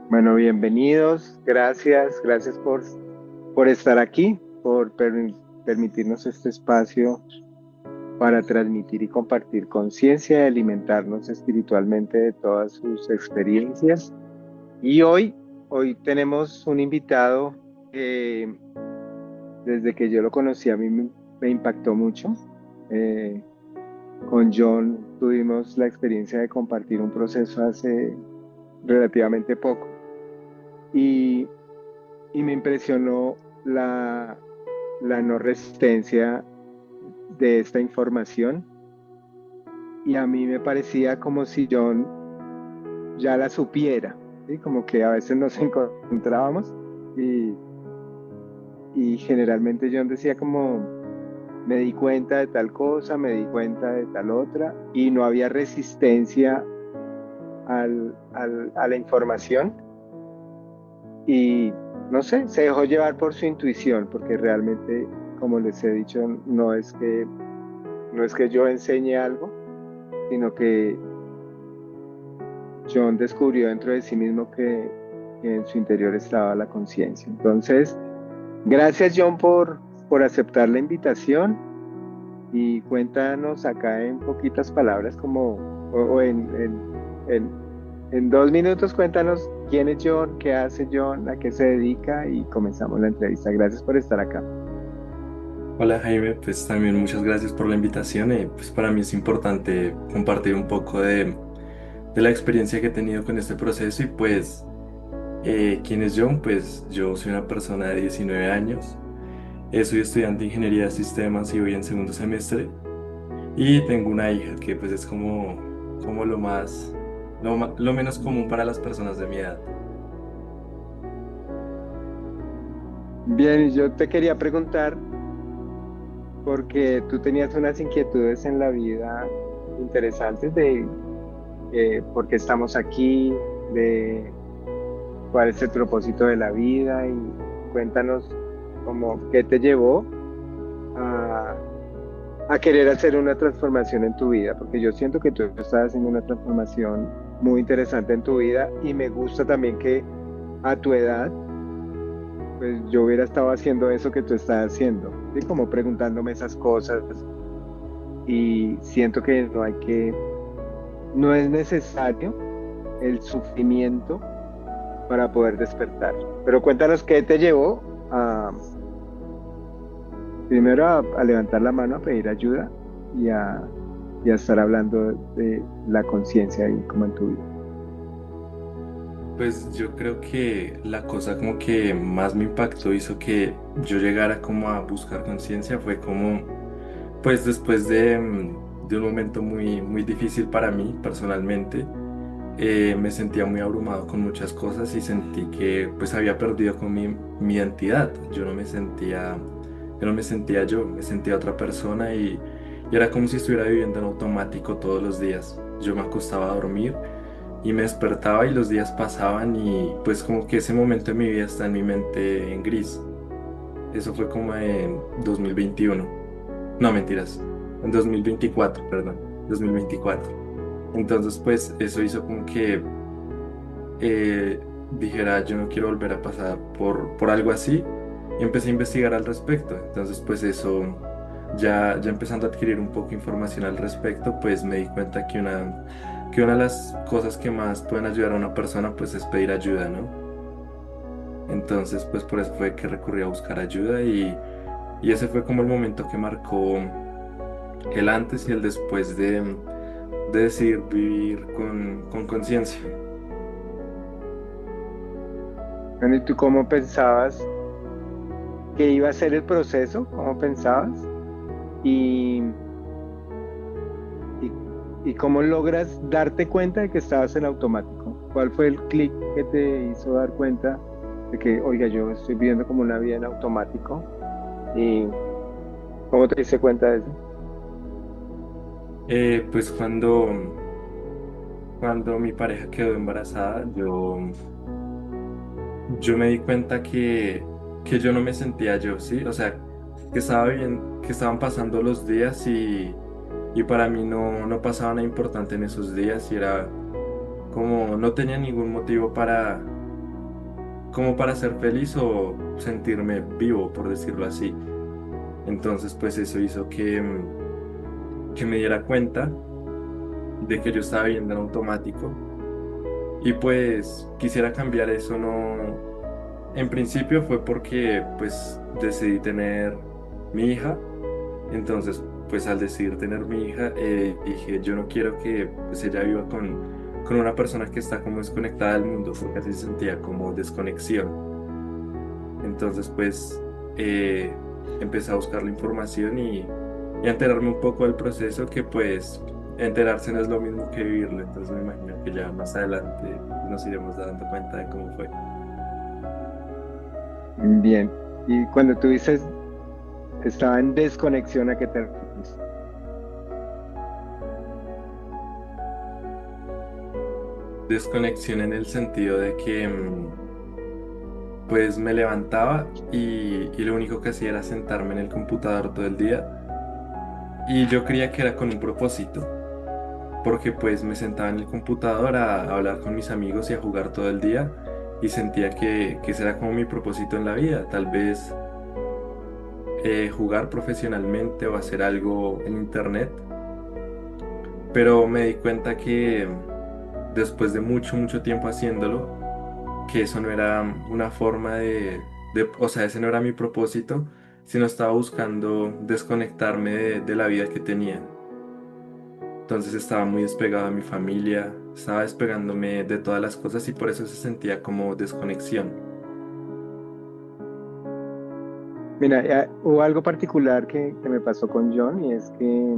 Bueno, bienvenidos, gracias por estar aquí, permitirnos este espacio para transmitir y compartir conciencia y alimentarnos espiritualmente de todas sus experiencias. Y hoy tenemos un invitado que desde que yo lo conocí a mí me impactó mucho. Eh, con John tuvimos la experiencia de compartir un proceso hace relativamente poco y, y me impresionó la no resistencia de esta información y a mí me parecía como si John ya la supiera, ¿sí? Como que a veces nos encontrábamos y, y generalmente John decía como me di cuenta de tal cosa, me di cuenta de tal otra y no había resistencia a la información y no sé, se dejó llevar por su intuición porque realmente, como les he dicho, no es que yo enseñe algo, sino que John descubrió dentro de sí mismo que en su interior estaba la conciencia. Entonces, gracias John por aceptar la invitación y cuéntanos acá en poquitas palabras o en 2 minutos cuéntanos quién es John, qué hace John, a qué se dedica y comenzamos la entrevista. Gracias por estar acá. Hola Jaime, pues también muchas gracias por la invitación. Pues para mí es importante compartir un poco de la experiencia que he tenido con este proceso y pues ¿quién es John? Pues yo soy una persona de 19 años, soy estudiante de Ingeniería de Sistemas y voy en segundo semestre y tengo una hija que pues es como lo menos común para las personas de mi edad. Bien, y yo te quería preguntar, porque tú tenías unas inquietudes en la vida interesantes de por qué estamos aquí, de cuál es el propósito de la vida y cuéntanos como qué te llevó a, a querer hacer una transformación en tu vida, porque yo siento que tú estás haciendo una transformación muy interesante en tu vida y me gusta también que a tu edad, pues yo hubiera estado haciendo eso que tú estás haciendo, ¿sí? Como preguntándome esas cosas y siento que no es necesario el sufrimiento para poder despertar. Pero cuéntanos qué te llevó primero a levantar la mano, a pedir ayuda y y a estar hablando de la conciencia y como en tu vida. Pues yo creo que la cosa como que más me impactó, hizo que yo llegara como a buscar conciencia, fue como, pues después de un momento muy difícil para mí personalmente, me sentía muy abrumado con muchas cosas y sentí que pues había perdido con mi identidad. Yo no me sentía yo, me sentía otra persona y era como si estuviera viviendo en automático todos los días. Yo me acostaba a dormir y me despertaba y los días pasaban y pues como que ese momento de mi vida está en mi mente en gris. Eso fue como en 2021. No, mentiras. En 2024, perdón. 2024. Entonces pues eso hizo como que dijera yo no quiero volver a pasar por algo así y empecé a investigar al respecto. Entonces pues eso ya empezando a adquirir un poco de información al respecto, pues me di cuenta que una de las cosas que más pueden ayudar a una persona pues es pedir ayuda, ¿no? Entonces pues por eso fue que recurrí a buscar ayuda y ese fue como el momento que marcó el antes y el después de decidir vivir con conciencia. Bueno, ¿y tú cómo pensabas que iba a ser el proceso? ¿Cómo pensabas? Y, y, y cómo logras darte cuenta de que estabas en automático. ¿Cuál fue el clic que te hizo dar cuenta de que, oiga, yo estoy viviendo como una vida en automático? ¿Y cómo te diste cuenta de eso? Pues cuando mi pareja quedó embarazada, yo me di cuenta que yo no me sentía yo, ¿sí? O sea, que estaba bien, que estaban pasando los días y para mí no pasaba nada importante en esos días y era como no tenía ningún motivo como para ser feliz o sentirme vivo, por decirlo así. Entonces, pues eso hizo que me diera cuenta de que yo estaba viviendo en automático y pues quisiera cambiar eso, no, en principio fue porque pues decidí tener mi hija. Entonces, pues al decidir tener mi hija, dije, yo no quiero que pues, ella viva con una persona que está como desconectada del mundo, porque así se sentía como desconexión. Entonces, pues eh, empecé a buscar la información y a enterarme un poco del proceso, que pues enterarse no es lo mismo que vivirlo. Entonces me imagino que ya más adelante nos iremos dando cuenta de cómo fue. Bien. Y cuando tú dices estaba en desconexión, ¿a qué te refieres? Desconexión en el sentido de que pues me levantaba y lo único que hacía era sentarme en el computador todo el día y yo creía que era con un propósito, porque pues me sentaba en el computador a hablar con mis amigos y a jugar todo el día y sentía que ese era como mi propósito en la vida, tal vez jugar profesionalmente o hacer algo en internet, pero me di cuenta que después de mucho, mucho tiempo haciéndolo, que eso no era una forma o sea, ese no era mi propósito, sino estaba buscando desconectarme de la vida que tenía. Entonces estaba muy despegado de mi familia, estaba despegándome de todas las cosas y por eso se sentía como desconexión. Mira, hubo algo particular que me pasó con John y es que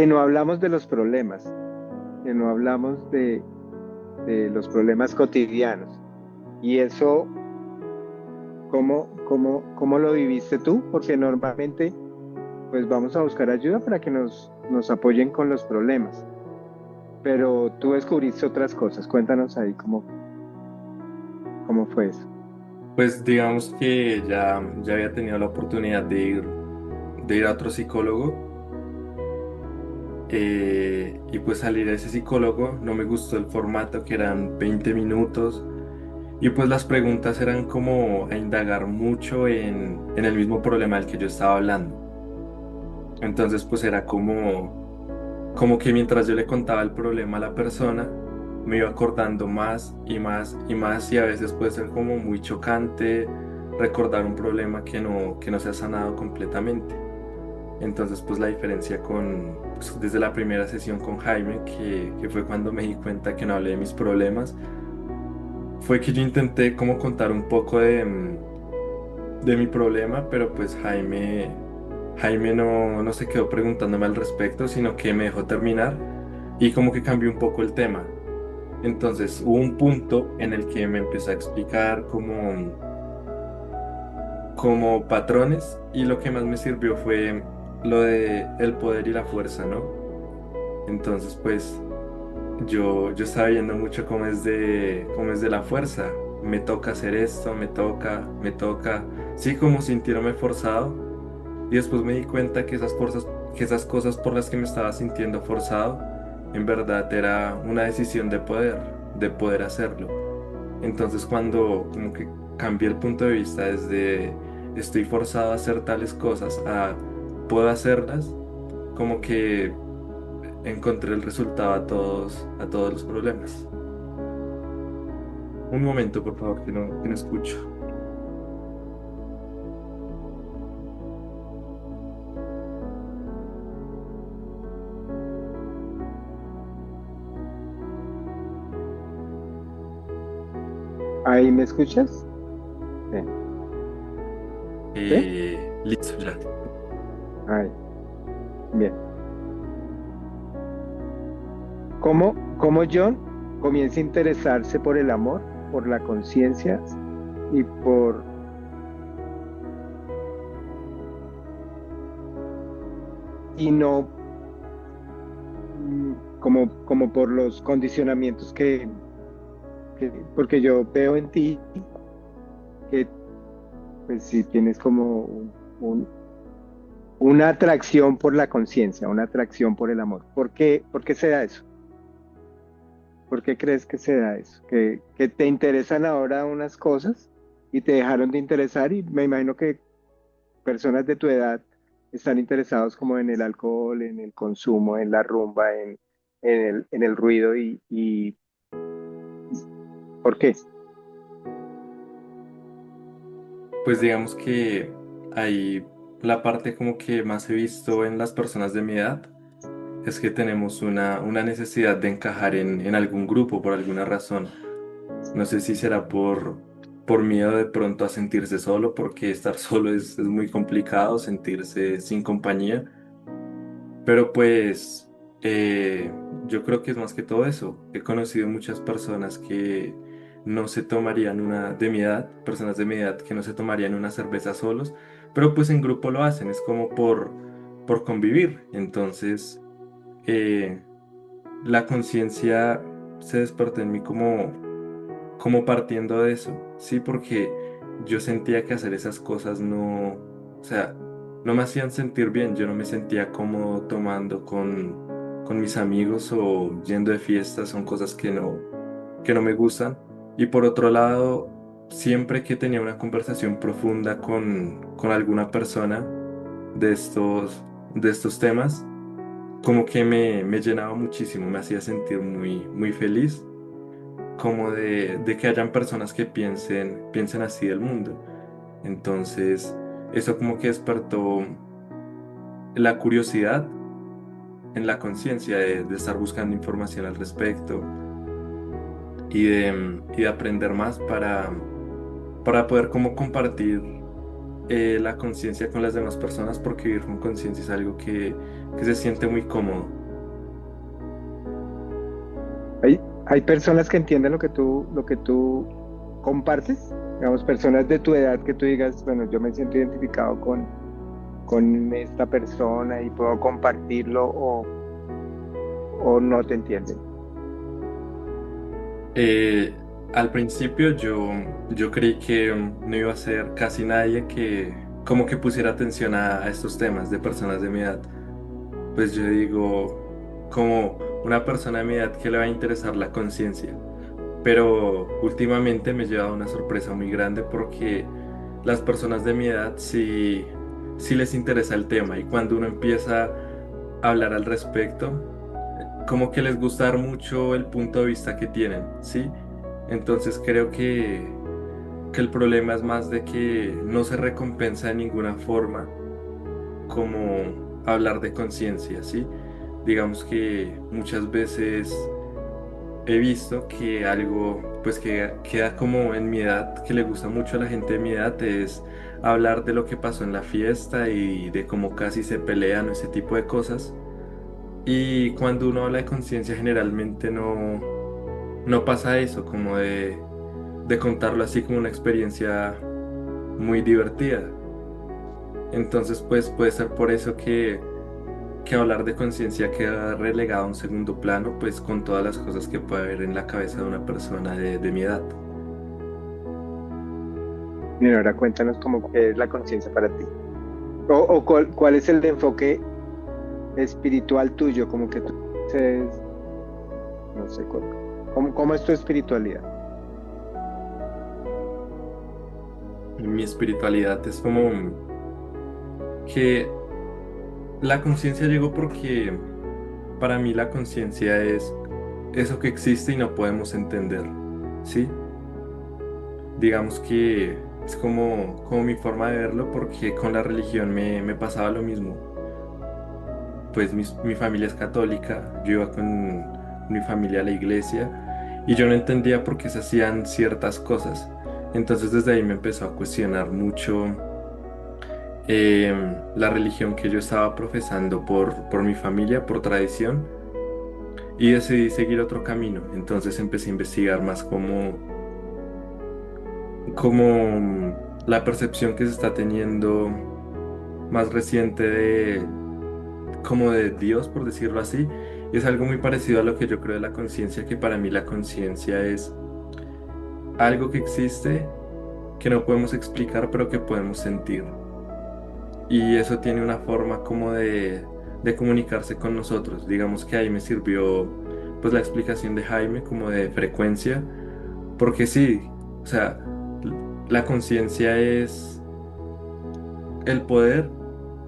no hablamos de los problemas, que no hablamos de los problemas cotidianos. Y eso, ¿cómo lo viviste tú? Porque normalmente, pues vamos a buscar ayuda para que nos apoyen con los problemas. Pero tú descubriste otras cosas. Cuéntanos ahí cómo fue eso. Pues digamos que ya había tenido la oportunidad de ir a otro psicólogo, y pues salir a ese psicólogo no me gustó el formato, que eran 20 minutos. Y pues las preguntas eran como a indagar mucho en el mismo problema del que yo estaba hablando. Entonces pues era como que mientras yo le contaba el problema a la persona, me iba acordando más y más y más, y a veces puede ser como muy chocante recordar un problema que no se ha sanado completamente. Entonces pues la diferencia pues, desde la primera sesión con Jaime, que fue cuando me di cuenta que no hablé de mis problemas, fue que yo intenté como contar un poco de mi problema, pero pues Jaime no se quedó preguntándome al respecto, sino que me dejó terminar y como que cambió un poco el tema. Entonces hubo un punto en el que me empezó a explicar como patrones, y lo que más me sirvió fue lo de el poder y la fuerza, ¿no? Entonces pues yo estaba viendo mucho cómo es de la fuerza. Me toca hacer esto, me toca, sí, como sintiéndome forzado. Y después me di cuenta que esas cosas por las que me estaba sintiendo forzado, en verdad era una decisión de poder hacerlo. Entonces cuando como que cambié el punto de vista desde estoy forzado a hacer tales cosas a puedo hacerlas, como que encontré el resultado a todos los problemas. Un momento, por favor, que no escucho. ¿Ahí me escuchas? Sí. ¿Sí? Listo, ya. Ahí. Bien. ¿Cómo John comienza a interesarse por el amor, por la conciencia y y no como por los condicionamientos porque yo veo en ti que pues sí tienes como un- una atracción por la conciencia, una atracción por el amor. ¿Por qué se da eso? ¿Por qué crees que se da eso? Que te interesan ahora unas cosas y te dejaron de interesar y me imagino que personas de tu edad están interesados como en el alcohol, en el consumo, en la rumba, en el ruido y ¿por qué? Pues digamos que ahí la parte como que más he visto en las personas de mi edad es que tenemos una necesidad de encajar en algún grupo por alguna razón. No sé si será por miedo de pronto a sentirse solo, porque estar solo es muy complicado, sentirse sin compañía. Pero pues yo creo que es más que todo eso. He conocido muchas personas que no se tomarían una de mi edad, personas de mi edad que no se tomarían una cerveza solos, pero pues en grupo lo hacen, es como por convivir. Entonces eh, la conciencia se despertó en mí como partiendo de eso, sí, porque yo sentía que hacer esas cosas no, o sea, no me hacían sentir bien, yo no me sentía cómodo tomando con mis amigos o yendo de fiestas, son cosas que no me gustan. Y por otro lado, siempre que tenía una conversación profunda con alguna persona de de estos temas, como que me llenaba muchísimo, me hacía sentir muy feliz como de que hayan personas que piensen así del mundo. Entonces, eso como que despertó la curiosidad en la conciencia de estar buscando información al respecto y de aprender más para poder como compartir la conciencia con las demás personas, porque vivir con conciencia es algo que se siente muy cómodo. Hay personas que entienden lo que tú compartes, digamos, personas de tu edad que tú digas, bueno, yo me siento identificado con esta persona y puedo compartirlo o no te entienden. Al principio yo creí que no iba a ser casi nadie que como que pusiera atención a estos temas de personas de mi edad. Pues yo digo, como una persona de mi edad que le va a interesar la conciencia. Pero últimamente me he llevado una sorpresa muy grande porque las personas de mi edad sí les interesa el tema y cuando uno empieza a hablar al respecto, como que les gusta dar mucho el punto de vista que tienen, ¿sí? Entonces creo que el problema es más de que no se recompensa de ninguna forma como hablar de conciencia, ¿sí? Digamos que muchas veces he visto que algo, pues que queda como en mi edad, que le gusta mucho a la gente de mi edad, es hablar de lo que pasó en la fiesta y de cómo casi se pelean o ese tipo de cosas. Y cuando uno habla de conciencia, generalmente no pasa eso, como de contarlo así como una experiencia muy divertida. Entonces, pues puede ser por eso que hablar de conciencia queda relegado a un segundo plano, pues con todas las cosas que puede haber en la cabeza de una persona de mi edad. Mira, ahora cuéntanos cómo que es la conciencia para ti. Cuál es el enfoque espiritual tuyo, como que tú dices, no sé, cómo es tu espiritualidad. Mi espiritualidad es como que la conciencia llegó porque para mí la conciencia es eso que existe y no podemos entender, ¿sí? Digamos que es como mi forma de verlo porque con la religión me pasaba lo mismo. Pues mi familia es católica, yo iba con mi familia a la iglesia y yo no entendía por qué se hacían ciertas cosas. Entonces desde ahí me empezó a cuestionar mucho la religión que yo estaba profesando por mi familia, por tradición, y decidí seguir otro camino. Entonces empecé a investigar más como la percepción que se está teniendo más reciente como de Dios, por decirlo así. Y es algo muy parecido a lo que yo creo de la conciencia, que para mí la conciencia es algo que existe, que no podemos explicar, pero que podemos sentir. Y eso tiene una forma como de comunicarse con nosotros. Digamos que ahí me sirvió pues la explicación de Jaime como de frecuencia, porque sí, o sea, la conciencia es el poder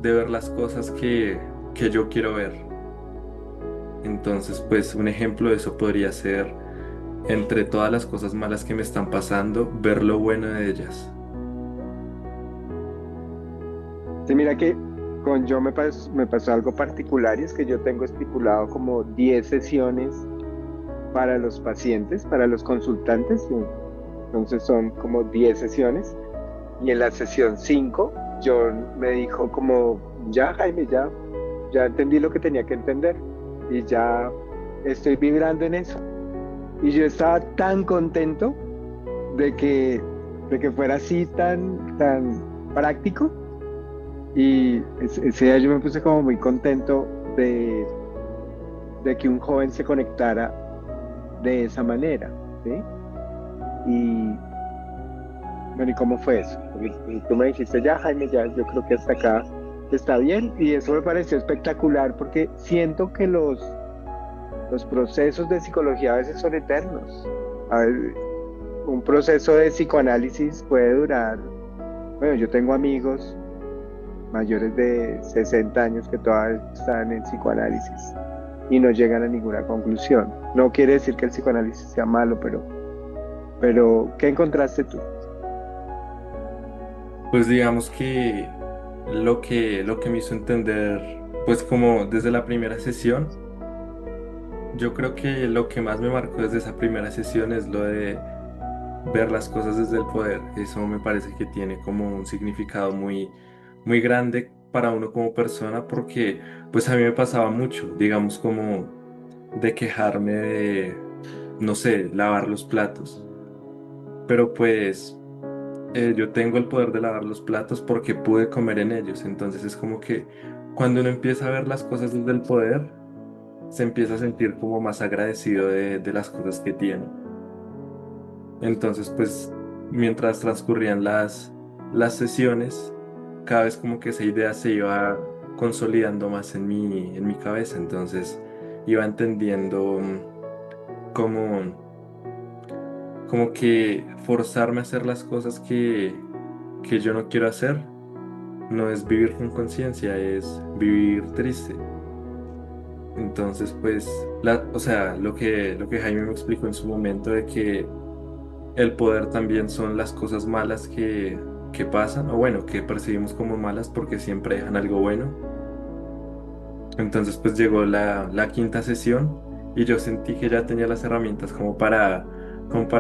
de ver las cosas que yo quiero ver. Entonces, pues un ejemplo de eso podría ser, entre todas las cosas malas que me están pasando, ver lo bueno de ellas. Sí, mira que con yo me pasó algo particular y es que yo tengo estipulado como 10 sesiones para los pacientes, para los consultantes. Entonces son como 10 sesiones y en la sesión 5 John me dijo como, ya Jaime, ya entendí lo que tenía que entender y ya estoy vibrando en eso. Y yo estaba tan contento de que fuera así tan práctico y ese día yo me puse como muy contento de que un joven se conectara de esa manera, ¿sí? Y bueno, ¿y cómo fue eso? Porque tú me dijiste, ya Jaime, ya yo creo que hasta acá está bien y eso me pareció espectacular porque siento que los procesos de psicología a veces son eternos. A ver, un proceso de psicoanálisis puede durar, bueno, yo tengo amigos mayores de 60 años que todavía están en psicoanálisis y no llegan a ninguna conclusión. No quiere decir que el psicoanálisis sea malo, pero ¿qué encontraste tú? Pues digamos que lo que me hizo entender, pues como desde la primera sesión, yo creo que lo que más me marcó desde esa primera sesión es lo de ver las cosas desde el poder. Eso me parece que tiene como un significado muy, muy grande para uno como persona, porque pues a mí me pasaba mucho, digamos como de quejarme de, no sé, lavar los platos. Pero pues yo tengo el poder de lavar los platos porque pude comer en ellos. Entonces es como que cuando uno empieza a ver las cosas desde el poder, se empieza a sentir como más agradecido de las cosas que tiene. Entonces, pues, mientras transcurrían las sesiones, cada vez como que esa idea se iba consolidando más en mi cabeza. Entonces, iba entendiendo como, como que forzarme a hacer las cosas que yo no quiero hacer no es vivir con conciencia, es vivir triste. Entonces, pues, o sea, lo que Jaime me explicó en su momento de que el poder también son las cosas malas que pasan, o bueno, que percibimos como malas porque siempre dejan algo bueno. Entonces pues llegó la quinta sesión y yo sentí que ya tenía las herramientas como para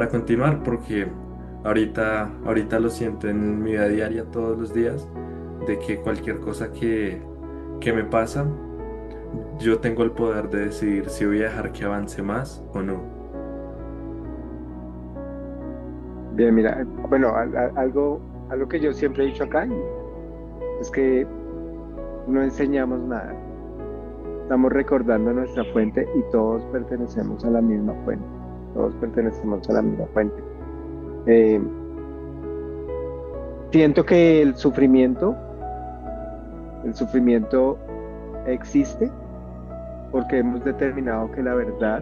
continuar porque ahorita lo siento en mi vida diaria todos los días, de que cualquier cosa que me pasa, yo tengo el poder de decidir si voy a dejar que avance más o no. Bien, mira, bueno, algo que yo siempre he dicho acá es que no enseñamos nada. Estamos recordando nuestra fuente y todos pertenecemos a la misma fuente. Todos pertenecemos a la misma fuente. Eh, Siento que el sufrimiento existe porque hemos determinado que la verdad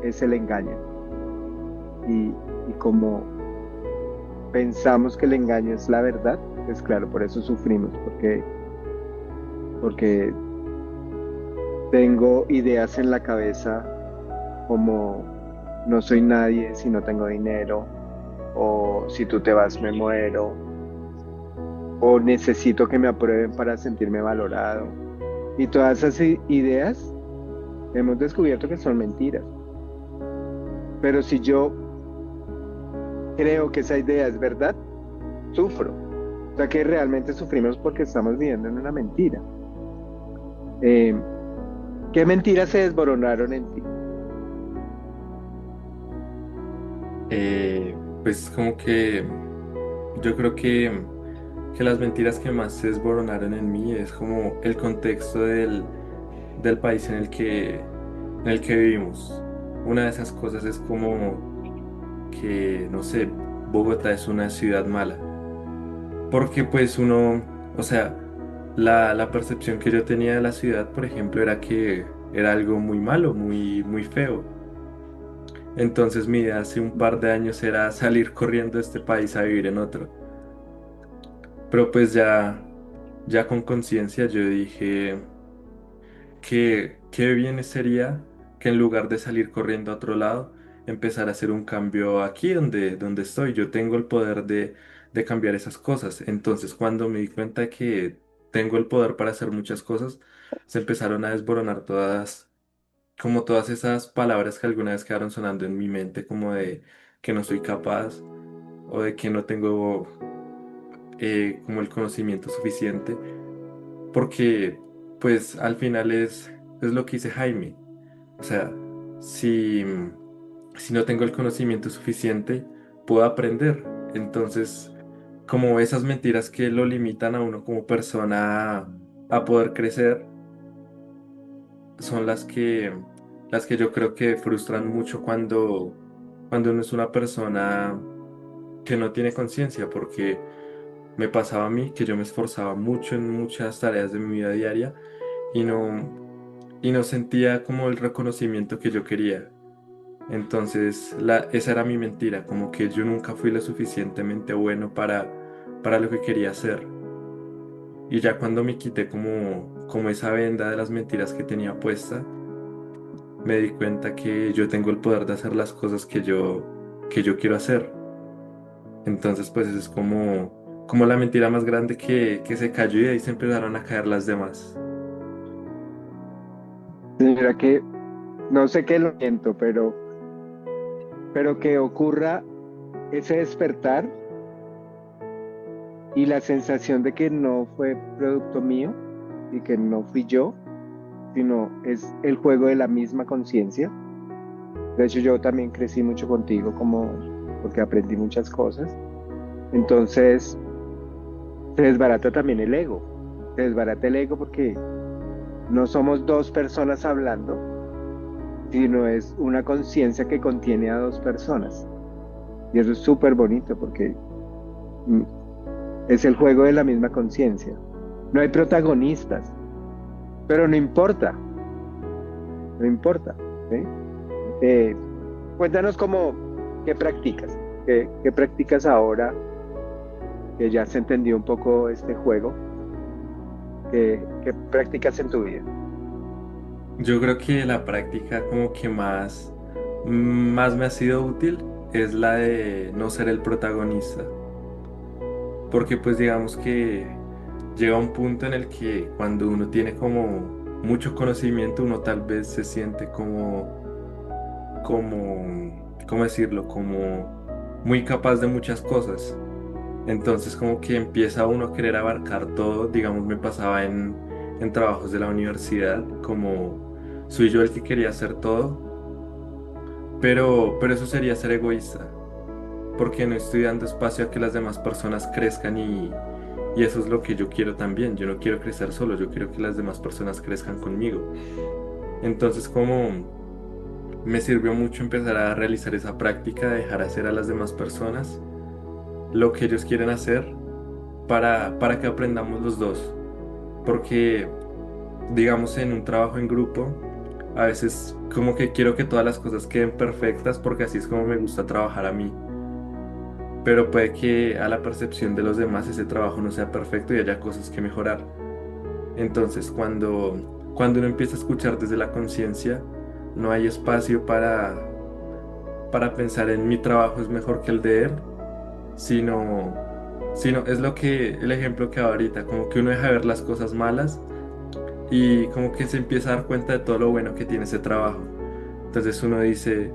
es el engaño. Y como pensamos que el engaño es la verdad, pues claro, por eso sufrimos, porque tengo ideas en la cabeza como no soy nadie si no tengo dinero, o si tú te vas me muero, o necesito que me aprueben para sentirme valorado. Y todas esas ideas hemos descubierto que son mentiras. Pero si yo creo que esa idea es verdad, sufro. O sea que realmente sufrimos porque estamos viviendo en una mentira. Eh, ¿Qué mentiras se desmoronaron en ti? Pues como que yo creo que las mentiras que más se desboronaron en mí es como el contexto del país en el que vivimos. Una de esas cosas es como que, no sé, Bogotá es una ciudad mala. Porque pues uno, o sea, la percepción que yo tenía de la ciudad, por ejemplo, era que era algo muy malo, muy, muy feo. Entonces mi idea hace un par de años era salir corriendo de este país a vivir en otro. Pero pues ya con conciencia yo dije que qué bien sería que en lugar de salir corriendo a otro lado, empezar a hacer un cambio aquí donde estoy. Yo tengo el poder de cambiar esas cosas. Entonces cuando me di cuenta que tengo el poder para hacer muchas cosas, se empezaron a desboronar todas, como todas esas palabras que alguna vez quedaron sonando en mi mente, como de que no soy capaz o de que no tengo como el conocimiento suficiente, porque pues al final es lo que dice Jaime. O sea, si, si no tengo el conocimiento suficiente, puedo aprender. Entonces, como esas mentiras que lo limitan a uno como persona a poder crecer, son las que yo creo que frustran mucho cuando uno es una persona que no tiene conciencia, porque me pasaba a mí que yo me esforzaba mucho en muchas tareas de mi vida diaria y y no sentía como el reconocimiento que yo quería. Entonces, esa era mi mentira, como que yo nunca fui lo suficientemente bueno para lo que quería hacer. Y ya cuando me quité como esa venda de las mentiras que tenía puesta, me di cuenta que yo tengo el poder de hacer las cosas que yo quiero hacer. Entonces, pues eso es como la mentira más grande que se cayó y ahí se empezaron a caer las demás. Mira que no sé qué lo siento, pero que ocurra ese despertar y la sensación de que no fue producto mío y que no fui yo, sino es el juego de la misma conciencia. De hecho, yo también crecí mucho contigo como porque aprendí muchas cosas. Entonces, se desbarata también el ego. Se desbarata el ego porque no somos dos personas hablando, sino es una conciencia que contiene a dos personas. Y eso es súper bonito porque mm, es el juego de la misma conciencia. No hay protagonistas, pero no importa, no importa. ¿Sí? Eh, Cuéntanos cómo, qué practicas, qué practicas ahora que ya se entendió un poco este juego, qué practicas en tu vida. Yo creo que la práctica como que más me ha sido útil es la de no ser el protagonista. Porque pues digamos que llega un punto en el que cuando uno tiene como mucho conocimiento, uno tal vez se siente ¿cómo decirlo? Como muy capaz de muchas cosas. Entonces como que empieza uno a querer abarcar todo, digamos me pasaba en trabajos de la universidad, como soy yo el que quería hacer todo, pero eso sería ser egoísta, porque no estoy dando espacio a que las demás personas crezcan y eso es lo que yo quiero también, yo no quiero crecer solo, yo quiero que las demás personas crezcan conmigo. Entonces como me sirvió mucho empezar a realizar esa práctica de dejar hacer a las demás personas lo que ellos quieren hacer para que aprendamos los dos. Porque, digamos, en un trabajo en grupo, a veces como que quiero que todas las cosas queden perfectas porque así es como me gusta trabajar a mí. Pero puede que a la percepción de los demás ese trabajo no sea perfecto y haya cosas que mejorar. Entonces, cuando uno empieza a escuchar desde la conciencia, no hay espacio para pensar en mi trabajo es mejor que el de él, sino, sino es el ejemplo que ahorita, como que uno deja de ver las cosas malas y como que se empieza a dar cuenta de todo lo bueno que tiene ese trabajo. Entonces uno dice,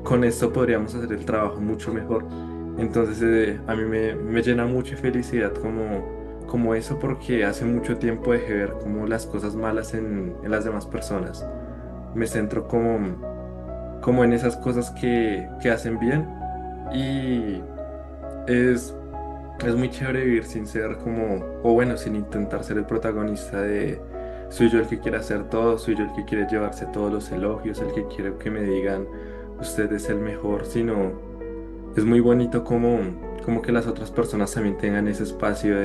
con esto podríamos hacer el trabajo mucho mejor. Entonces a mí me llena mucha felicidad como eso porque hace mucho tiempo dejé de ver como las cosas malas en las demás personas. Me centro como en esas cosas que hacen bien y es es muy chévere vivir sin ser o bueno, sin intentar ser el protagonista de soy yo el que quiere hacer todo, soy yo el que quiere llevarse todos los elogios, el que quiere que me digan usted es el mejor, sino es muy bonito como que las otras personas también tengan ese espacio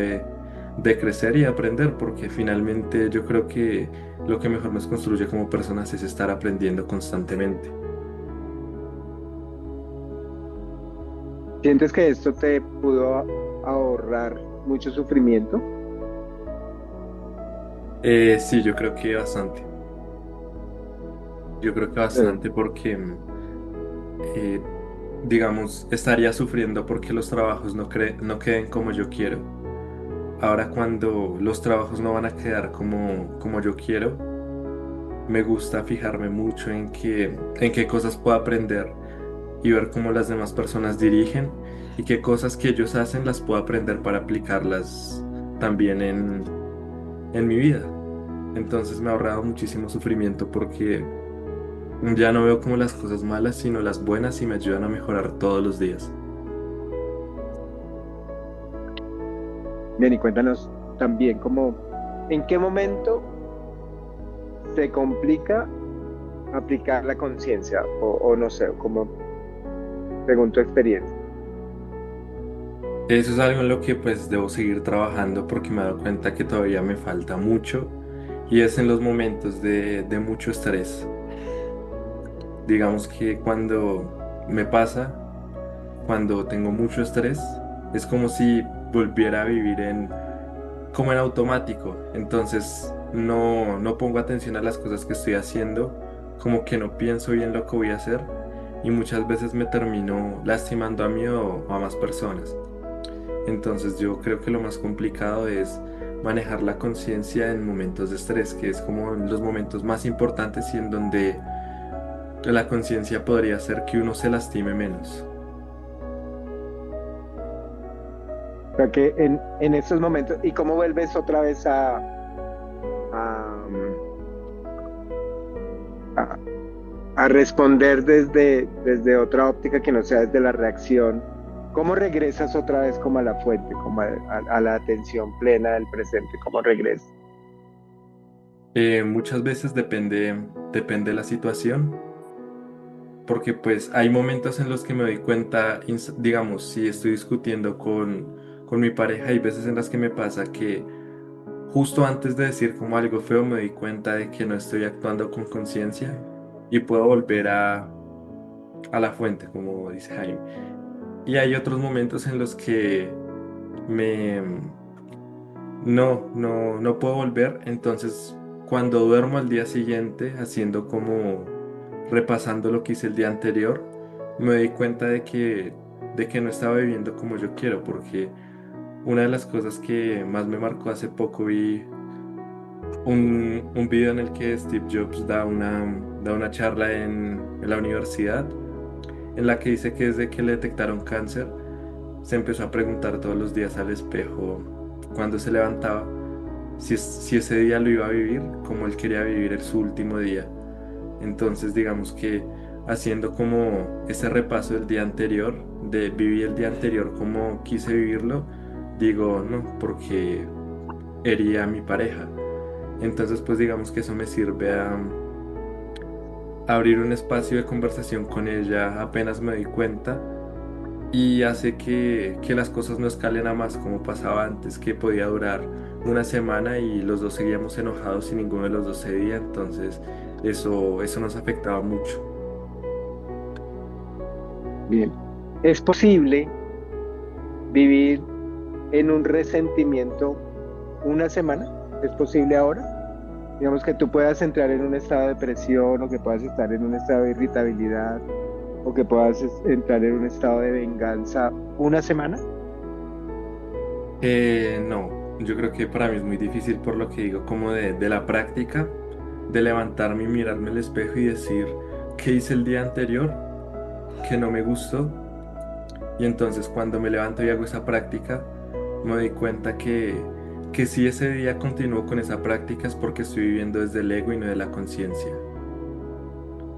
de crecer y aprender, porque finalmente yo creo que lo que mejor nos construye como personas es estar aprendiendo constantemente. ¿Sientes que esto te pudo ahorrar mucho sufrimiento? Sí, yo creo que bastante. Yo creo que Eh, bastante porque, eh, digamos, estaría sufriendo porque los trabajos no queden como yo quiero. Ahora cuando los trabajos no van a quedar como yo quiero, me gusta fijarme mucho en qué cosas puedo aprender y ver cómo las demás personas dirigen y qué cosas que ellos hacen las puedo aprender para aplicarlas también en mi vida. Entonces me ha ahorrado muchísimo sufrimiento porque ya no veo como las cosas malas, sino las buenas y me ayudan a mejorar todos los días. Bien, y cuéntanos también como, ¿en qué momento se complica aplicar la conciencia? O no sé, como según tu experiencia. Eso es algo en lo que pues debo seguir trabajando porque me he dado cuenta que todavía me falta mucho y es en los momentos de mucho estrés. Digamos que cuando me pasa, cuando tengo mucho estrés, es como si volviera a vivir como en automático. Entonces no pongo atención a las cosas que estoy haciendo, como que no pienso bien lo que voy a hacer y muchas veces me termino lastimando a mí o a más personas. Entonces yo creo que lo más complicado es manejar la conciencia en momentos de estrés, que es como los momentos más importantes y en donde la conciencia podría hacer que uno se lastime menos. O sea que en estos momentos, ¿y cómo vuelves otra vez a, a- a responder desde otra óptica que no sea desde la reacción? ¿Cómo regresas otra vez como a la fuente, como a la atención plena del presente? ¿Cómo regresas? Muchas veces depende de la situación, porque pues hay momentos en los que me doy cuenta, digamos, si estoy discutiendo con mi pareja, hay veces en las que me pasa que justo antes de decir como algo feo me doy cuenta de que no estoy actuando con conciencia y puedo volver a la fuente, como dice Jaime. Y hay otros momentos en los que me no puedo volver, entonces cuando duermo al día siguiente, haciendo como repasando lo que hice el día anterior, me doy cuenta de que no estaba viviendo como yo quiero, porque una de las cosas que más me marcó hace poco vi un video en el que Steve Jobs da una charla en la universidad, en la que dice que desde que le detectaron cáncer, se empezó a preguntar todos los días al espejo cuando se levantaba si ese día lo iba a vivir como él quería vivir su último día. Entonces, digamos que haciendo como ese repaso del día anterior, de vivir el día anterior como quise vivirlo, digo, no, porque hería a mi pareja. Entonces, pues digamos que eso me sirve a abrir un espacio de conversación con ella apenas me doy cuenta y hace que las cosas no escalen a más como pasaba antes, que podía durar una semana y los dos seguíamos enojados y ninguno de los dos cedía, entonces eso nos afectaba mucho. Bien. ¿Es posible vivir en un resentimiento una semana? ¿Es posible ahora? Digamos que tú puedas entrar en un estado de depresión o que puedas estar en un estado de irritabilidad o que puedas entrar en un estado de venganza una semana. No, yo creo que para mí es muy difícil por lo que digo, como de la práctica, de levantarme y mirarme al espejo y decir qué hice el día anterior, que no me gustó. Y entonces cuando me levanto y hago esa práctica, me doy cuenta que si ese día continúo con esa práctica es porque estoy viviendo desde el ego y no de la conciencia.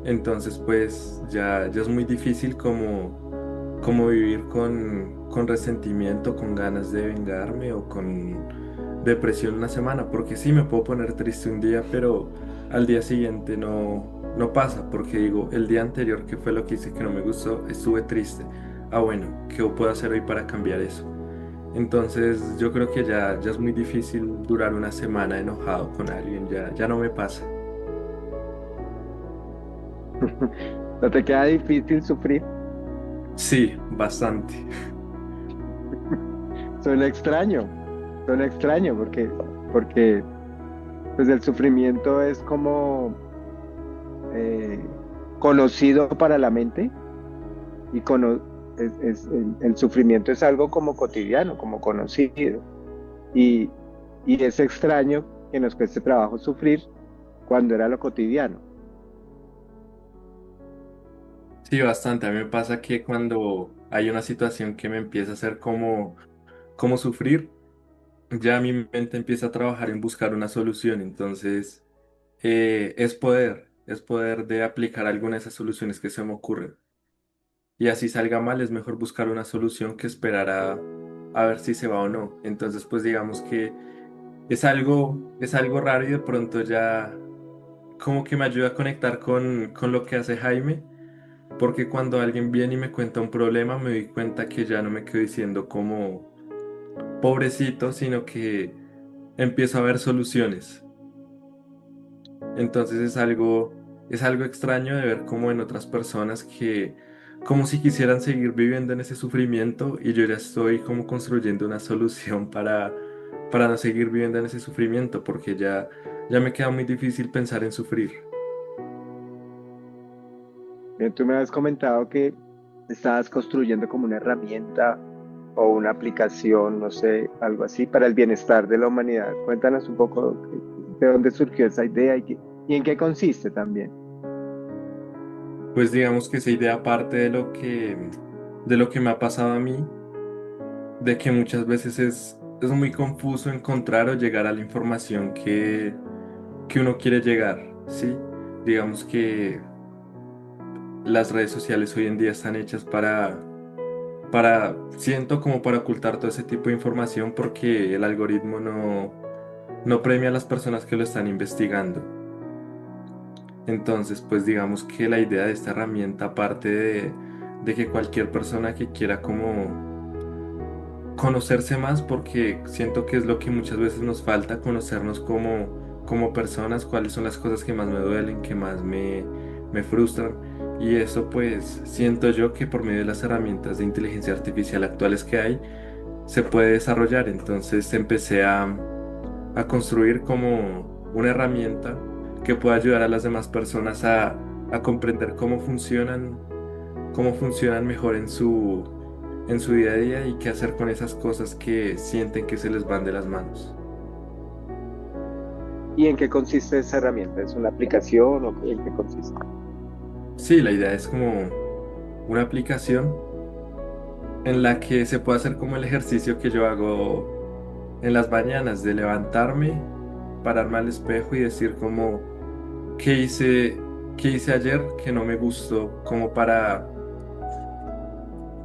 Entonces pues ya es muy difícil como vivir con resentimiento, con ganas de vengarme o con depresión una semana, porque sí me puedo poner triste un día, pero al día siguiente no pasa, porque digo, el día anterior, que fue lo que hice que no me gustó, estuve triste. Ah, bueno, ¿qué puedo hacer hoy para cambiar eso? Entonces yo creo que ya es muy difícil durar una semana enojado con alguien, ya no me pasa. ¿No te queda difícil sufrir? Sí, bastante. Suena extraño, suena extraño porque pues el sufrimiento es como eh, conocido para la mente y el sufrimiento es algo como cotidiano, como conocido. Y, y es extraño que nos cueste trabajo sufrir cuando era lo cotidiano. Sí, bastante. A mí me pasa que cuando hay una situación que me empieza a hacer como sufrir, ya mi mente empieza a trabajar en buscar una solución. Entonces, es poder de aplicar alguna de esas soluciones que se me ocurren. Y así salga mal, es mejor buscar una solución que esperar a ver si se va o no. Entonces, pues digamos que es algo raro y de pronto ya como que me ayuda a conectar con lo que hace Jaime, porque cuando alguien viene y me cuenta un problema, me doy cuenta que ya no me quedo diciendo como pobrecito, sino que empiezo a ver soluciones. Entonces es algo extraño de ver como en otras personas que como si quisieran seguir viviendo en ese sufrimiento y yo ya estoy como construyendo una solución para no seguir viviendo en ese sufrimiento, porque ya me queda muy difícil pensar en sufrir. Tú me has comentado que estabas construyendo como una herramienta o una aplicación, no sé, algo así, para el bienestar de la humanidad. Cuéntanos un poco de dónde surgió esa idea y en qué consiste también. Pues digamos que esa idea parte de lo que me ha pasado a mí, de que muchas veces es muy confuso encontrar o llegar a la información que uno quiere llegar, ¿sí? Digamos que las redes sociales hoy en día están hechas siento como para ocultar todo ese tipo de información porque el algoritmo no premia a las personas que lo están investigando. Entonces, pues digamos que la idea de esta herramienta, aparte de que cualquier persona que quiera como conocerse más, porque siento que es lo que muchas veces nos falta, conocernos como personas, cuáles son las cosas que más me duelen, que más me frustran. Y eso pues siento yo que por medio de las herramientas de inteligencia artificial actuales que hay, se puede desarrollar. Entonces empecé a construir como una herramienta que pueda ayudar a las demás personas a comprender cómo funcionan mejor en su día a día y qué hacer con esas cosas que sienten que se les van de las manos. ¿Y en qué consiste esa herramienta? ¿Es una aplicación o en qué consiste? Sí, la idea es como una aplicación en la que se puede hacer como el ejercicio que yo hago en las mañanas, de levantarme, pararme al espejo y decir como, ¿qué qué hice ayer que no me gustó?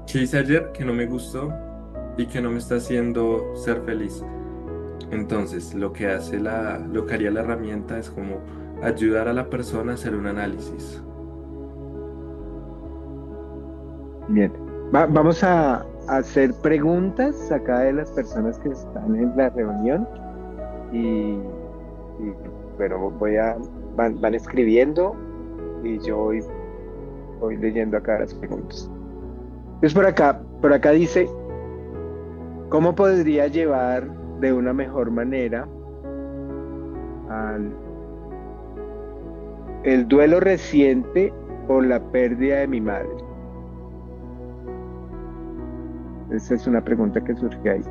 ¿Qué hice ayer que no me gustó y que no me está haciendo ser feliz? Entonces, lo que haría la herramienta es como ayudar a la persona a hacer un análisis. Bien. Vamos a hacer preguntas acá de las personas que están en la reunión y, y, bueno, van escribiendo y yo voy leyendo acá las preguntas. Entonces por acá dice, ¿cómo podría llevar de una mejor manera al, el duelo reciente por la pérdida de mi madre? Esa es una pregunta que surge ahí.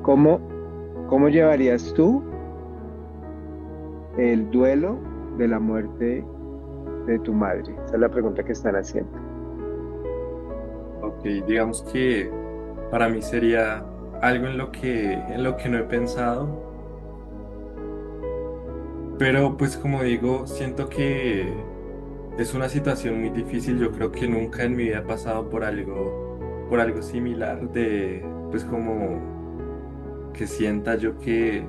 ¿Cómo, cómo llevarías tú el duelo de la muerte de tu madre? Esa es la pregunta que están haciendo. Ok, digamos que para mí sería algo en lo que no he pensado, pero pues como digo, siento que es una situación muy difícil. Yo creo que nunca en mi vida he pasado por algo similar de, pues como que sienta yo que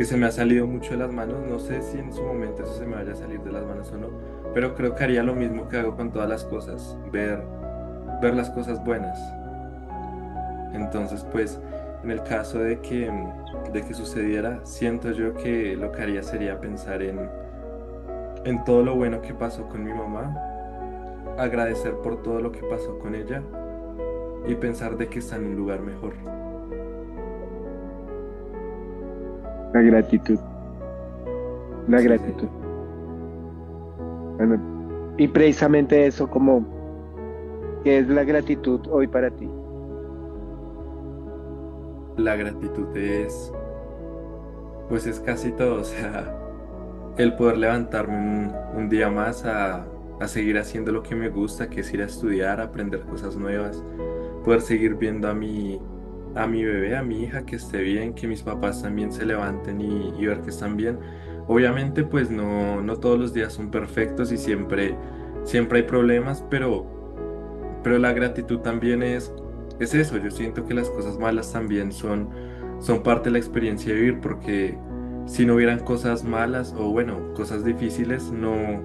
se me ha salido mucho de las manos. No sé si en su momento eso se me vaya a salir de las manos o no, pero creo que haría lo mismo que hago con todas las cosas, ver las cosas buenas. Entonces, pues en el caso de que sucediera, siento yo que lo que haría sería pensar en todo lo bueno que pasó con mi mamá, agradecer por todo lo que pasó con ella y pensar de que está en un lugar mejor. La gratitud, la Sí, gratitud. señor. Bueno, y precisamente eso, como, ¿qué es la gratitud hoy para ti? La gratitud pues es casi todo, o sea, el poder levantarme un día más a seguir haciendo lo que me gusta, que es ir a estudiar, aprender cosas nuevas, poder seguir viendo a mi bebé, a mi hija, que esté bien, que mis papás también se levanten y ver que están bien. Obviamente, pues no todos los días son perfectos y siempre hay problemas, pero la gratitud también es eso. Yo siento que las cosas malas también son parte de la experiencia de vivir, porque si no hubieran cosas malas o bueno, cosas difíciles, no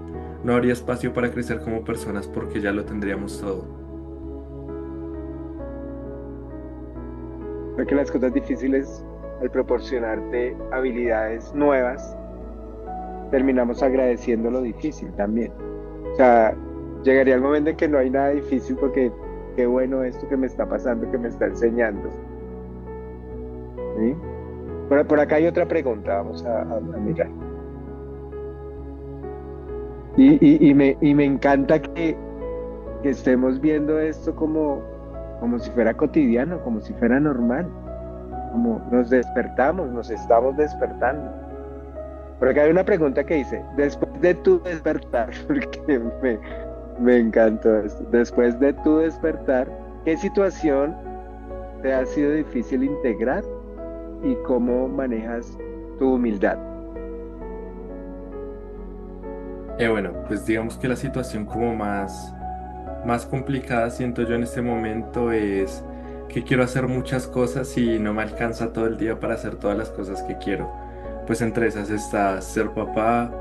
habría espacio para crecer como personas porque ya lo tendríamos todo. Porque las cosas difíciles, al proporcionarte habilidades nuevas, terminamos agradeciendo lo difícil también. O sea, llegaría el momento en que no hay nada difícil porque qué bueno esto que me está pasando, que me está enseñando. ¿Sí? Por acá hay otra pregunta, vamos a mirar. Y me encanta que estemos viendo esto como, como si fuera cotidiano, como si fuera normal, como nos despertamos, nos estamos despertando. Por acá hay una pregunta que dice, después de tu despertar, porque me encantó esto, después de tu despertar, ¿qué situación te ha sido difícil integrar y cómo manejas tu humildad? Bueno, pues digamos que la situación como más complicada siento yo en este momento es que quiero hacer muchas cosas y no me alcanza todo el día para hacer todas las cosas que quiero. Pues entre esas está ser papá,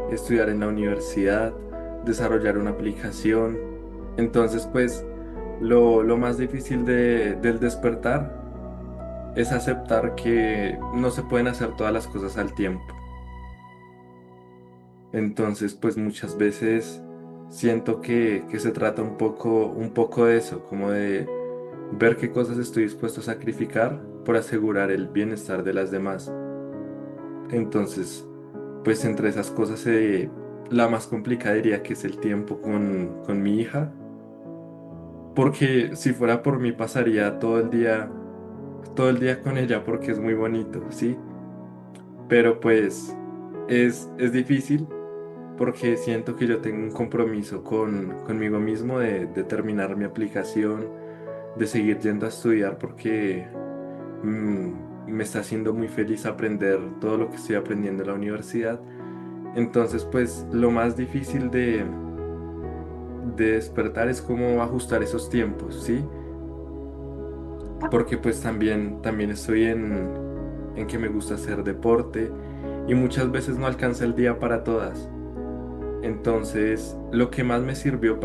estudiar en la universidad, desarrollar una aplicación. Entonces, pues lo más difícil del despertar es aceptar que no se pueden hacer todas las cosas al tiempo. Entonces, pues muchas veces siento que se trata un poco de eso, como de ver qué cosas estoy dispuesto a sacrificar por asegurar el bienestar de las demás. Entonces, pues entre esas cosas, la más complicada diría que es el tiempo con mi hija, porque si fuera por mí pasaría todo el día con ella porque es muy bonito, ¿sí? Pero pues es difícil porque siento que yo tengo un compromiso conmigo mismo de terminar mi aplicación, de seguir yendo a estudiar porque me está haciendo muy feliz aprender todo lo que estoy aprendiendo en la universidad. Entonces, pues lo más difícil de despertar es cómo ajustar esos tiempos, ¿sí? Porque pues también estoy en que me gusta hacer deporte y muchas veces no alcanza el día para todas. Entonces, lo que más me sirvió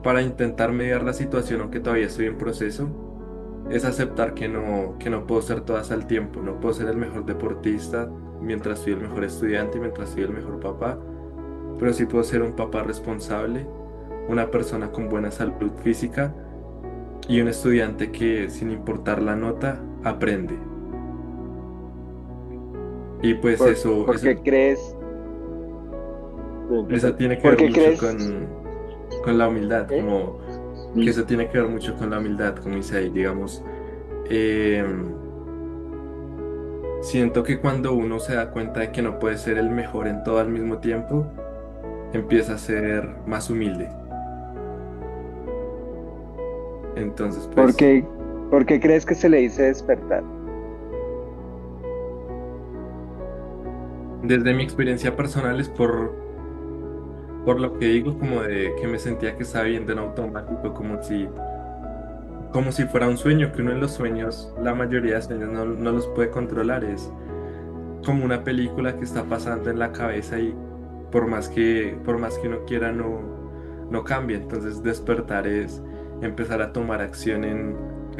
para intentar mediar la situación, aunque todavía estoy en proceso, es aceptar que no puedo ser todas al tiempo. No puedo ser el mejor deportista mientras soy el mejor estudiante y mientras soy el mejor papá, pero sí puedo ser un papá responsable, una persona con buena salud física y un estudiante que, sin importar la nota, aprende. Y pues ¿Por qué crees? eso tiene que ¿Por ver qué mucho crees? con la humildad, ¿Eh? como que eso tiene que ver mucho con la humildad, como dice ahí, digamos. eh, Siento que cuando uno se da cuenta de que no puede ser el mejor en todo al mismo tiempo, empieza a ser más humilde. Entonces, ¿Por pues, qué, por qué crees que se le dice despertar? desde mi experiencia personal es por lo que digo, como de que me sentía que estaba viendo en automático, como si fuera un sueño, que uno en los sueños, la mayoría de sueños no los puede controlar, es como una película que está pasando en la cabeza y por más que uno quiera no cambia. Entonces despertar es empezar a tomar acción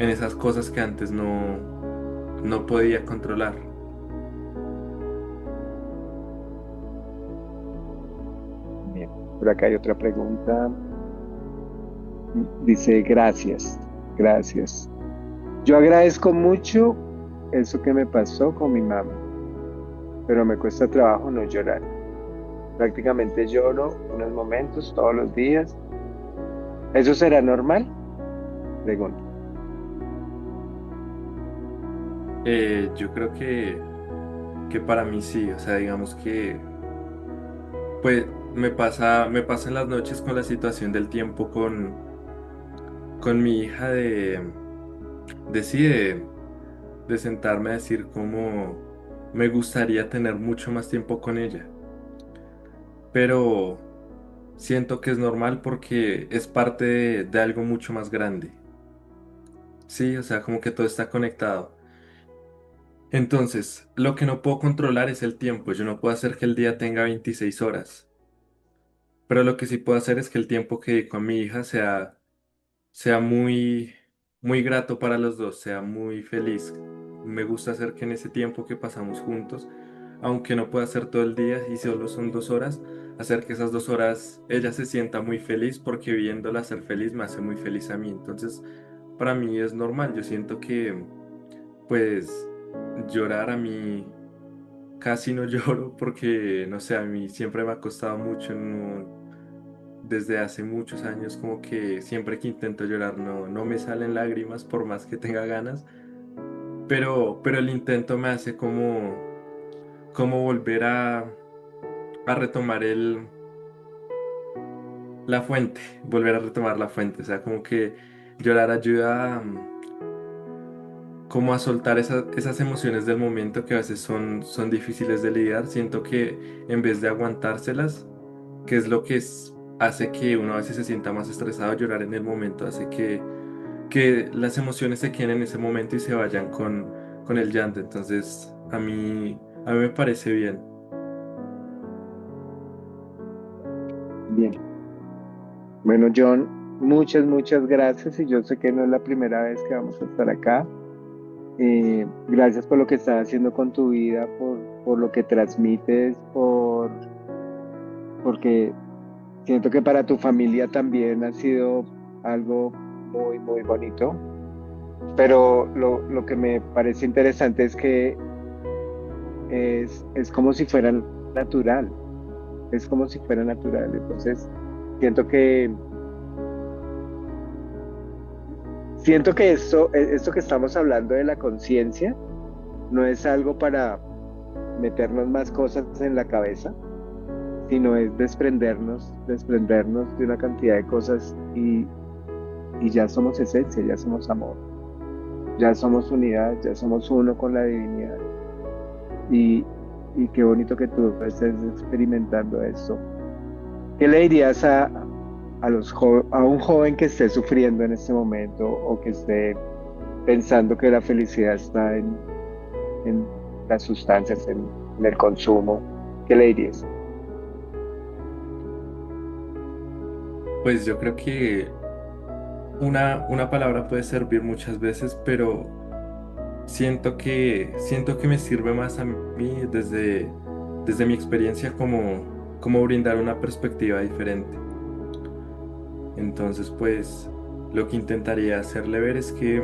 en esas cosas que antes no podía controlar. Bien. Por acá hay otra pregunta. Dice, gracias, gracias. Yo agradezco mucho eso que me pasó con mi mamá, pero me cuesta trabajo no llorar. Prácticamente lloro unos momentos todos los días. ¿Eso será normal? Pregunto. Yo creo que para mí sí, o sea, digamos que pues me pasa en las noches con la situación del tiempo con mi hija de de sentarme a decir cómo me gustaría tener mucho más tiempo con ella, pero siento que es normal porque es parte de algo mucho más grande. Sí, o sea, como que todo está conectado. Entonces, lo que no puedo controlar es el tiempo. Yo no puedo hacer que el día tenga 26 horas, pero lo que sí puedo hacer es que el tiempo que dedico a mi hija sea muy grato para los dos, sea muy feliz. Me gusta hacer que en ese tiempo que pasamos juntos, aunque no pueda ser todo el día y solo son 2 horas, hacer que esas 2 horas ella se sienta muy feliz porque viéndola ser feliz me hace muy feliz a mí. Entonces, para mí es normal. Yo siento que, pues, llorar a mí casi no lloro porque, no sé, a mí siempre me ha costado mucho. Desde hace muchos años como que siempre que intento llorar no me salen lágrimas por más que tenga ganas, pero el intento me hace como volver a retomar la fuente, volver a retomar la fuente, o sea, como que llorar ayuda como a soltar esas emociones del momento que a veces son difíciles de lidiar. Siento que en vez de aguantárselas, que es lo que hace que uno a veces se sienta más estresado, llorar en el momento hace que las emociones se queden en ese momento y se vayan con el llanto. Entonces, a mí me parece bien. Bien. Bueno, John, muchas, muchas gracias y yo sé que no es la primera vez que vamos a estar acá. Gracias por lo que estás haciendo con tu vida, por lo que transmites, porque siento que para tu familia también ha sido algo muy, muy bonito. Pero lo que me parece interesante es que es como si fuera natural, es como si fuera natural. Entonces, siento que, siento que esto que estamos hablando de la conciencia no es algo para meternos más cosas en la cabeza, sino es desprendernos de una cantidad de cosas y ya somos esencia, ya somos amor, ya somos unidad, ya somos uno con la divinidad. Y, y qué bonito que tú estés experimentando esto. ¿Qué le dirías a un joven que esté sufriendo en este momento o que esté pensando que la felicidad está en las sustancias, en el consumo? ¿Qué le dirías? Pues yo creo que una palabra puede servir muchas veces, pero siento que me sirve más a mí desde mi experiencia como brindar una perspectiva diferente. Entonces, pues lo que intentaría hacerle ver es que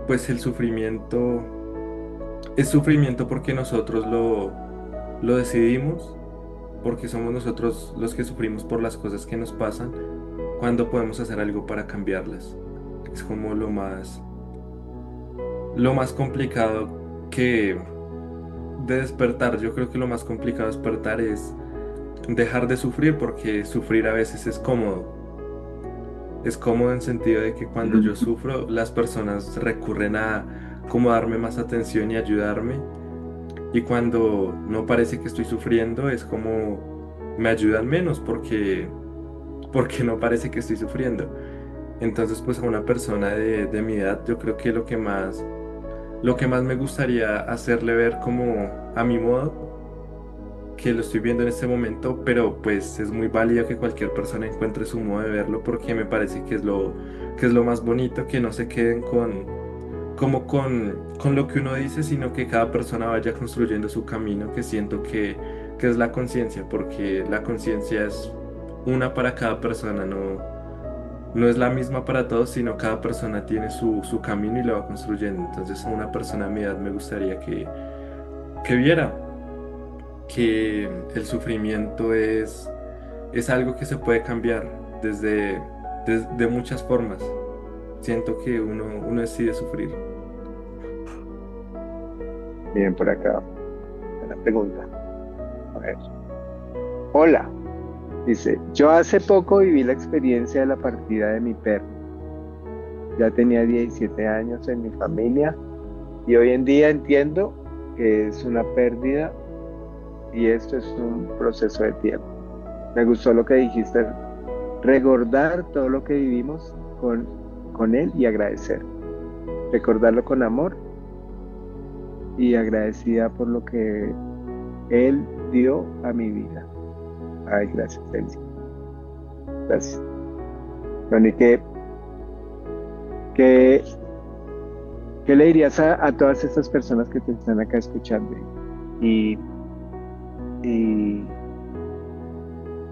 pues el sufrimiento es sufrimiento porque nosotros lo decidimos, porque somos nosotros los que sufrimos por las cosas que nos pasan, cuando podemos hacer algo para cambiarlas. Es como lo más complicado que de despertar. Yo creo que lo más complicado de despertar es dejar de sufrir, porque sufrir a veces es cómodo. Es cómodo en sentido de que cuando yo sufro, las personas recurren a como darme más atención y ayudarme. Y cuando no parece que estoy sufriendo, es como me ayudan menos porque no parece que estoy sufriendo. Entonces, pues a una persona de mi edad, yo creo que lo que más me gustaría hacerle ver como a mi modo, que lo estoy viendo en este momento, pero pues es muy válido que cualquier persona encuentre su modo de verlo porque me parece que es lo más bonito, que no se queden como con lo que uno dice, sino que cada persona vaya construyendo su camino, que siento que es la conciencia, porque la conciencia es una para cada persona, no es la misma para todos, sino cada persona tiene su camino y lo va construyendo. Entonces a una persona a mi edad me gustaría que viera que el sufrimiento es algo que se puede cambiar de muchas formas. Siento que uno decide sufrir. Bien, por acá, una pregunta. A ver. Hola, dice, yo hace poco viví la experiencia de la partida de mi perro. Ya tenía 17 años en mi familia y hoy en día entiendo que es una pérdida y esto es un proceso de tiempo. Me gustó lo que dijiste, recordar todo lo que vivimos con él y agradecer. Recordarlo con amor y agradecida por lo que él dio a mi vida. Ay, gracias, Elsie. Gracias. Bueno, ¿y qué, qué le dirías a todas estas personas que te están acá escuchando? Y, y,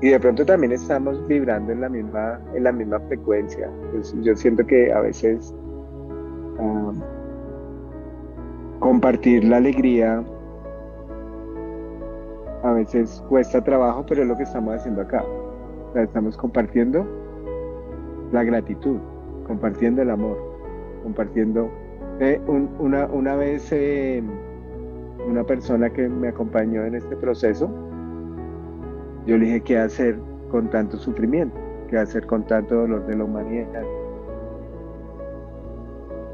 y de pronto también estamos vibrando en la misma frecuencia. Pues yo siento que a veces ah, compartir la alegría a veces cuesta trabajo, pero es lo que estamos haciendo acá. O sea, estamos compartiendo la gratitud, compartiendo el amor, compartiendo. Una vez una persona que me acompañó en este proceso, yo le dije, ¿qué hacer con tanto sufrimiento? ¿Qué hacer con tanto dolor de la humanidad?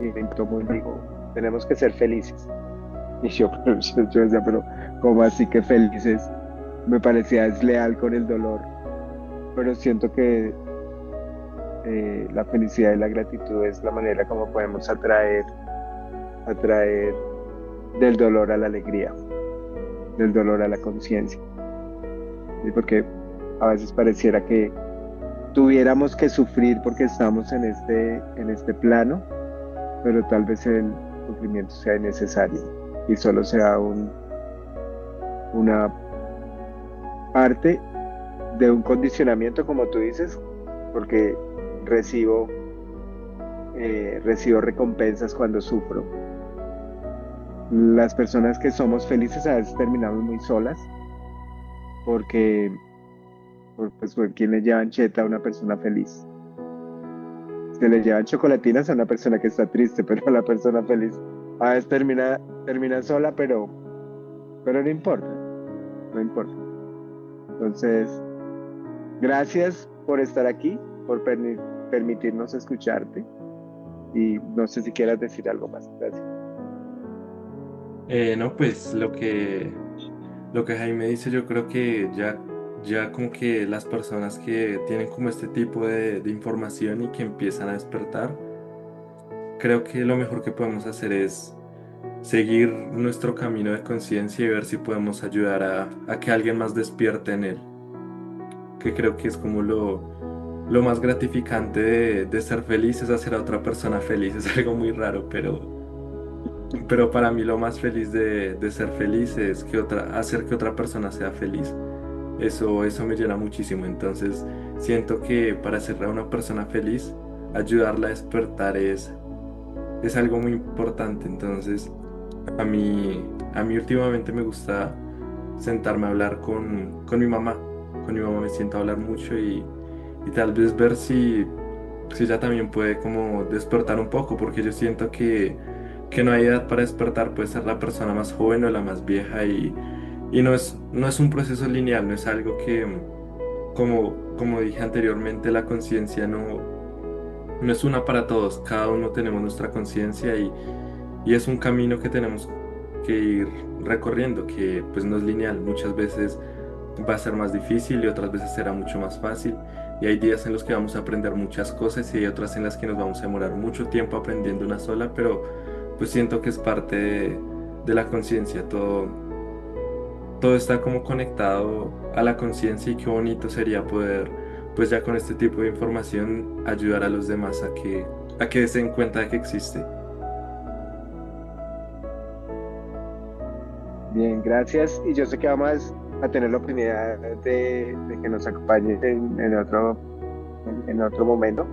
Y me tomó y dijo, tenemos que ser felices. Y yo decía, pero ¿cómo así que felices? Me parecía desleal con el dolor, pero siento que la felicidad y la gratitud es la manera como podemos atraer del dolor a la alegría, del dolor a la conciencia. ¿Sí? Porque a veces pareciera que tuviéramos que sufrir porque estamos en este plano, pero tal vez el sufrimiento sea innecesario y solo sea una parte de un condicionamiento, como tú dices, porque recibo, recibo recompensas cuando sufro. Las personas que somos felices a veces terminamos muy solas porque pues, ¿por quién le llevan cheta a una persona feliz? Se le llevan chocolatinas a una persona que está triste, pero la persona feliz a veces termina sola, pero no importa, no importa. Entonces, gracias por estar aquí, por permitirnos escucharte y no sé si quieras decir algo más. Gracias. No, pues lo que Jaime dice, yo creo que ya como que las personas que tienen como este tipo de información y que empiezan a despertar, creo que lo mejor que podemos hacer es seguir nuestro camino de conciencia y ver si podemos ayudar a que alguien más despierte en él, que creo que es como lo más gratificante de ser feliz, es hacer a otra persona feliz, es algo muy raro, pero para mí lo más feliz de ser feliz es hacer que otra persona sea feliz. Eso me llena muchísimo. Entonces siento que para hacer a una persona feliz, ayudarla a despertar es algo muy importante. Entonces a mí últimamente me gusta sentarme a hablar con mi mamá. Con mi mamá me siento a hablar mucho y tal vez ver si ella también puede como despertar un poco, porque yo siento que no hay edad para despertar, puede ser la persona más joven o la más vieja y no es un proceso lineal, no es algo que, como dije anteriormente, la conciencia no es una para todos, cada uno tenemos nuestra conciencia y es un camino que tenemos que ir recorriendo, que pues no es lineal, muchas veces va a ser más difícil y otras veces será mucho más fácil. Y hay días en los que vamos a aprender muchas cosas y hay otras en las que nos vamos a demorar mucho tiempo aprendiendo una sola, pero pues siento que es parte de la conciencia. Todo está como conectado a la conciencia y qué bonito sería poder, pues ya con este tipo de información, ayudar a los demás a que se den cuenta de que existe. Bien, gracias. Y yo sé que vamos a tener la oportunidad de que nos acompañes en otro momento.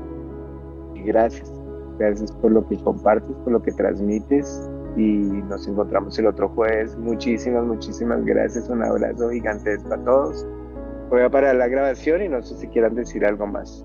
Y gracias. Gracias por lo que compartes, por lo que transmites. Y nos encontramos el otro jueves. Muchísimas, muchísimas gracias. Un abrazo gigantesco a todos. Voy a parar la grabación y no sé si quieran decir algo más.